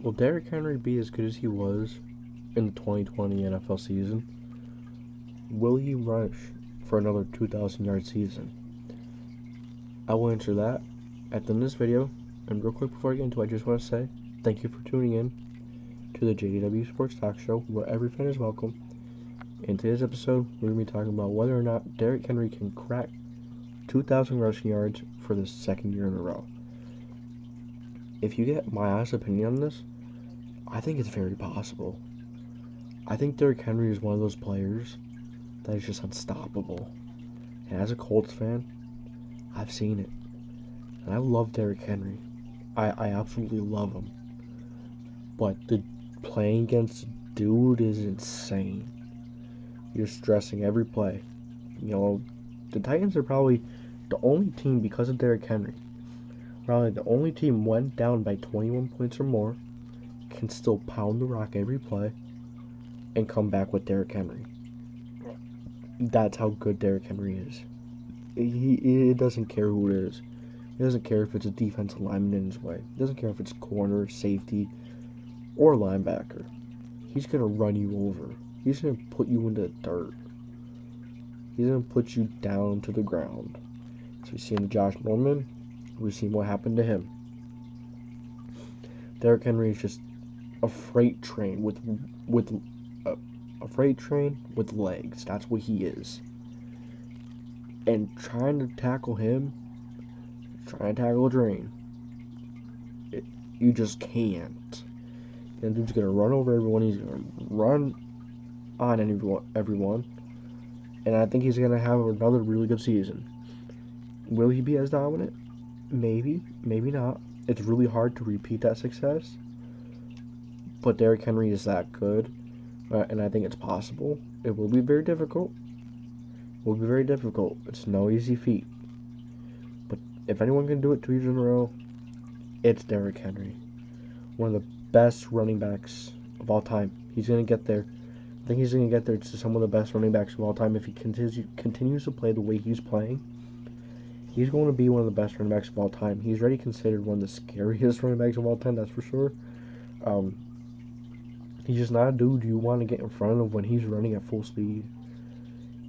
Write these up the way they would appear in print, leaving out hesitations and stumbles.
Will Derrick Henry be as good as he was in the 2020 NFL season? Will he rush for another 2,000-yard season? I will answer that at the end of this video. And real quick before I get into it, I just want to say thank you for tuning in to the JDW Sports Talk Show, where every fan is welcome. In today's episode, we're going to be talking about whether or not Derrick Henry can crack 2,000 rushing yards for the second year in a row. If you get my honest opinion on this, I think it's very possible. I think Derrick Henry is one of those players that is just unstoppable. And as a Colts fan, I've seen it. And I love Derrick Henry. I absolutely love him. But the playing against the dude is insane. You're stressing every play. You know, the Titans are probably the only team, because of Derrick Henry, probably the only team went down by 21 points or more, can still pound the rock every play and come back with Derrick Henry. That's how good Derrick Henry is. He doesn't care who it is. He doesn't care if it's a defensive lineman in his way. He doesn't care if it's corner, safety, or linebacker. He's going to run you over. He's going to put you into the dirt. He's going to put you down to the ground. So we've seen Josh Norman. We've seen what happened to him. Derrick Henry is just a freight train with legs. That's what he is. And trying to tackle him, trying to tackle a drain, you just can't. And dude's gonna run over everyone. He's gonna run on everyone. And I think he's gonna have another really good season. Will he be as dominant? Maybe, maybe not. It's really hard to repeat that success. But Derrick Henry is that good, and I think it's possible. It will be very difficult. It will be very difficult. It's no easy feat. But if anyone can do it 2 years in a row, it's Derrick Henry. One of the best running backs of all time. He's going to get there. I think he's going to get there to some of the best running backs of all time if he continues to play the way he's playing. He's going to be one of the best running backs of all time. He's already considered one of the scariest running backs of all time, that's for sure. He's just not a dude you want to get in front of when he's running at full speed.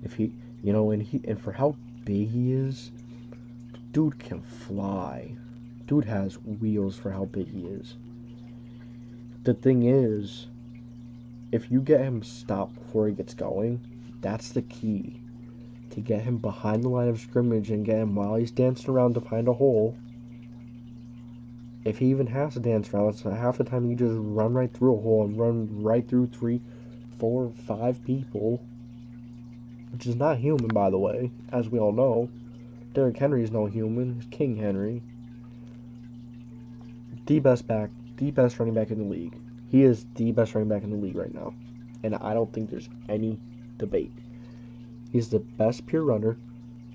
If he, you know, and for how big he is, dude can fly. Dude has wheels for how big he is. The thing is, if you get him stopped before he gets going, that's the key. To get him behind the line of scrimmage and get him while he's dancing around to find a hole. If he even has to dance around, so half the time you just run right through a hole and run right through 3, 4, 5 people. Which is not human, by the way, as we all know. Derrick Henry is no human. He's King Henry. The best running back in the league. He is the best running back in the league right now. And I don't think there's any debate. He's the best pure runner,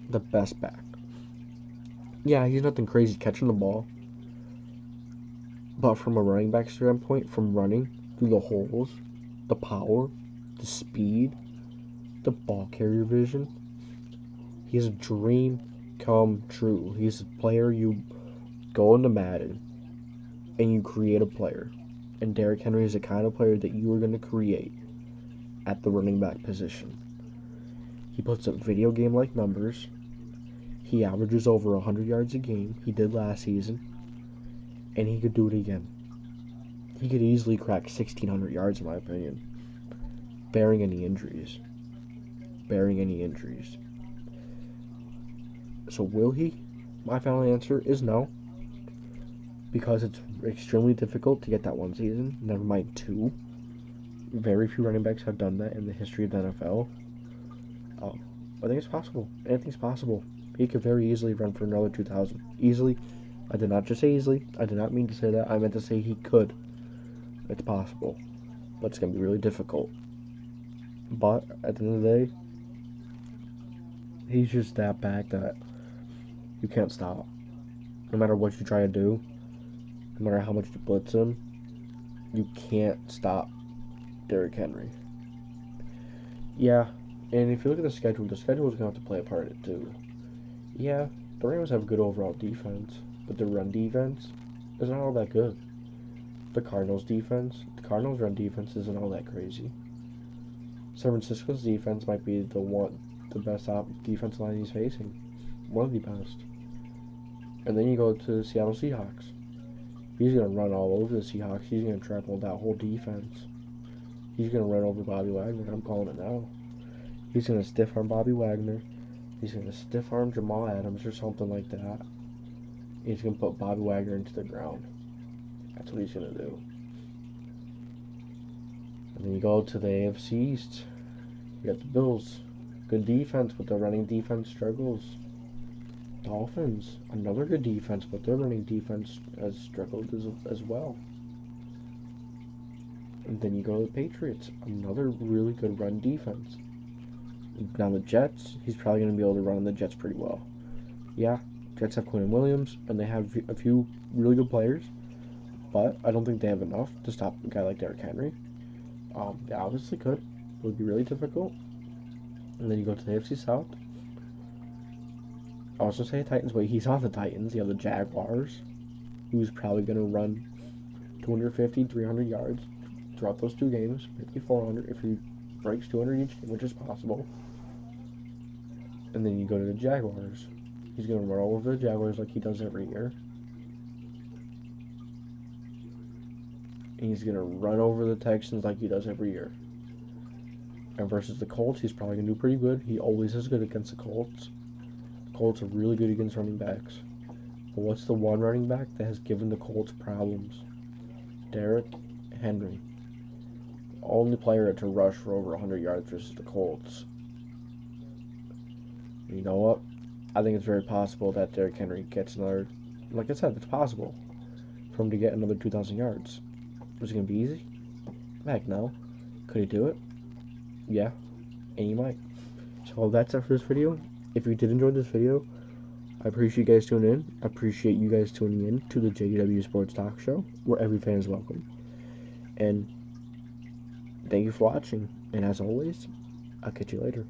the best back. Yeah, he's nothing crazy catching the ball. But from a running back standpoint, from running through the holes, the power, the speed, the ball carrier vision, he's a dream come true. He's a player you go into Madden and you create a player. And Derrick Henry is the kind of player that you are going to create at the running back position. He puts up video game-like numbers. He averages over 100 yards a game. He did last season. And he could do it again. He could easily crack 1,600 yards, in my opinion. Barring any injuries. So will he? My final answer is no. Because it's extremely difficult to get that one season. Never mind 2. Very few running backs have done that in the history of the NFL. I think it's possible. Anything's possible. He could very easily run for another 2,000. Easily. I did not just say easily. I did not mean to say that. I meant to say he could. It's possible. But it's going to be really difficult. But at the end of the day, he's just that back that you can't stop. No matter what you try to do, no matter how much you blitz him, you can't stop Derrick Henry. Yeah, and if you look at the schedule is going to have to play a part in it too. Yeah, the Rams have good overall defense, but their run defense is not all that good. the Cardinals' defense. The Cardinals' run defense isn't all that crazy. San Francisco's defense might be the best defensive line he's facing. One of the best. And then you go to the Seattle Seahawks. He's going to run all over the Seahawks. He's going to trample that whole defense. He's going to run over Bobby Wagner. I'm calling it now. He's going to stiff arm Bobby Wagner. He's going to stiff arm Jamal Adams or something like that. He's going to put Bobby Wagner into the ground. That's what he's going to do. And then you go to the AFC East. You got the Bills. Good defense, but their running defense struggles. Dolphins, another good defense, but their running defense has struggled as well. And then you go to the Patriots, another really good run defense. Now the Jets, he's probably going to be able to run the Jets pretty well. Yeah, Jets have Quinn Williams, and they have a few really good players, but I don't think they have enough to stop a guy like Derrick Henry. They obviously could. It would be really difficult. And then you go to the AFC South. I was going to say Titans, but he's on the Titans. You have the Jaguars, who's probably going to run 250, 300 yards throughout those two games, maybe 400 if he breaks 200 each game, which is possible. And then you go to the Jaguars. He's going to run all over the Jaguars like he does every year. And he's going to run over the Texans like he does every year. And versus the Colts, he's probably going to do pretty good. He always is good against the Colts. Colts are really good against running backs. But what's the one running back that has given the Colts problems? Derrick Henry. The only player to rush for over 100 yards versus the Colts. And you know what? I think it's very possible that Derrick Henry gets another... Like I said, it's possible for him to get another 2,000 yards. Is it going to be easy? Heck no. Could he do it? Yeah. And he might. So that's it for this video. If you did enjoy this video, I appreciate you guys tuning in. I appreciate you guys tuning in to the JDW Sports Talk Show, where every fan is welcome. And thank you for watching. And as always, I'll catch you later.